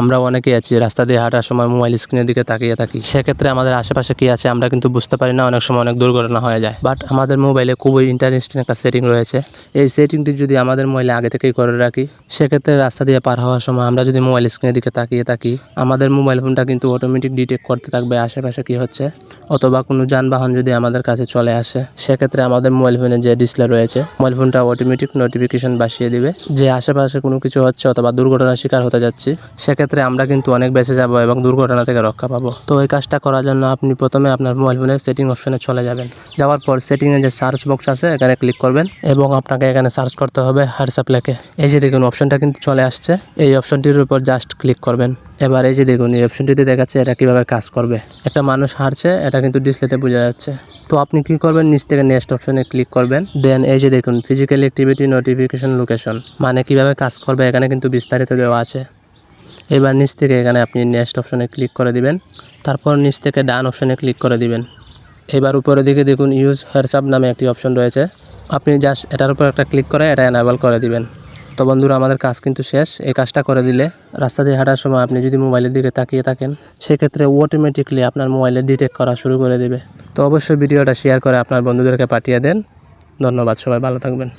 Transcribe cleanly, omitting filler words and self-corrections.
আমরা অনেকেই আছি রাস্তা দিয়ে হাঁটার সময় মোবাইল স্ক্রিনের দিকে তাকিয়ে থাকি, সেক্ষেত্রে আমাদের আশেপাশে কি আছে আমরা কিন্তু বুঝতে পারি না, অনেক সময় অনেক দুর্ঘটনা হয়ে যায়। বাট আমাদের মোবাইলে খুবই ইন্টারেস্টিং একটা সেটিং রয়েছে। এই সেটিংটি যদি আমাদের মোবাইলে আগে থেকেই করে রাখি, সেক্ষেত্রে রাস্তা দিয়ে পার হওয়ার সময় আমরা যদি মোবাইল স্ক্রিনের দিকে তাকিয়ে থাকি, আমাদের মোবাইল ফোনটা কিন্তু অটোমেটিক ডিটেক্ট করতে থাকবে আশেপাশে কি হচ্ছে, অথবা কোনো যানবাহন যদি আমাদের কাছে চলে আসে, সেক্ষেত্রে আমাদের মোবাইল ফোনে যে ডিসপ্লে রয়েছে মোবাইল ফোনটা অটোমেটিক নোটিফিকেশন বাসিয়ে দিবে যে আশেপাশে কোনো কিছু হচ্ছে অথবা দুর্ঘটনার শিকার হতে যাচ্ছি। সেক্ষেত্রে আমরা কিন্তু অনেক বেঁচে যাব এবং দুর্ঘটনা থেকে রক্ষা পাবো। তো এই কাজটা করার জন্য আপনি প্রথমে আপনার মোবাইল ফোনের সেটিং অপশনে চলে যাবেন। যাওয়ার পর সেটিংয়ে যে সার্চ বক্স আছে এখানে ক্লিক করবেন এবং আপনাকে এখানে সার্চ করতে হবে হোয়াটসঅ্যাপ লেখে। এই যে দেখুন অপশনটা কিন্তু চলে আসছে, এই অপশনটির উপর জাস্ট ক্লিক করবেন। এবার এই যে দেখুন এই অপশনটিতে দেখাচ্ছে এটা কিভাবে কাজ করবে। একটা মানুষ হাঁটছে, এটা কিন্তু ডিসপ্লেতে বোঝা যাচ্ছে। তো আপনি কি করবেন, নিচ থেকে নেক্সট অপশনে ক্লিক করবেন। দেন এই যে দেখুন ফিজিক্যাল অ্যাক্টিভিটি নোটিফিকেশন লোকেশন, মানে কিভাবে কাজ করবে এখানে কিন্তু বিস্তারিত দেওয়া আছে। এবার নিচ থেকে এখানে আপনি নেক্সট অপশনে ক্লিক করে দিবেন, তারপর নিচ থেকে ডান অপশনে ক্লিক করে দিবেন। এবার উপরের দিকে দেখুন ইউজ হোয়াটসঅ্যাপ নামে একটি অপশন রয়েছে, আপনি জাস্ট এটার উপর একটা ক্লিক করে এটা এনাবেল করে দিবেন। তো বন্ধুরা আমাদের কাজ কিন্তু শেষ। এই কাজটা করে দিলে রাস্তা দিয়ে হাঁটার সময় আপনি যদি মোবাইলের দিকে তাকিয়ে থাকেন, সেক্ষেত্রে অটোমেটিকলি আপনার মোবাইলে ডিটেক্ট করা শুরু করে দেবে। তো অবশ্যই ভিডিওটা শেয়ার করে আপনার বন্ধুদেরকে পাঠিয়ে দেন। ধন্যবাদ, সবাই ভালো থাকবেন।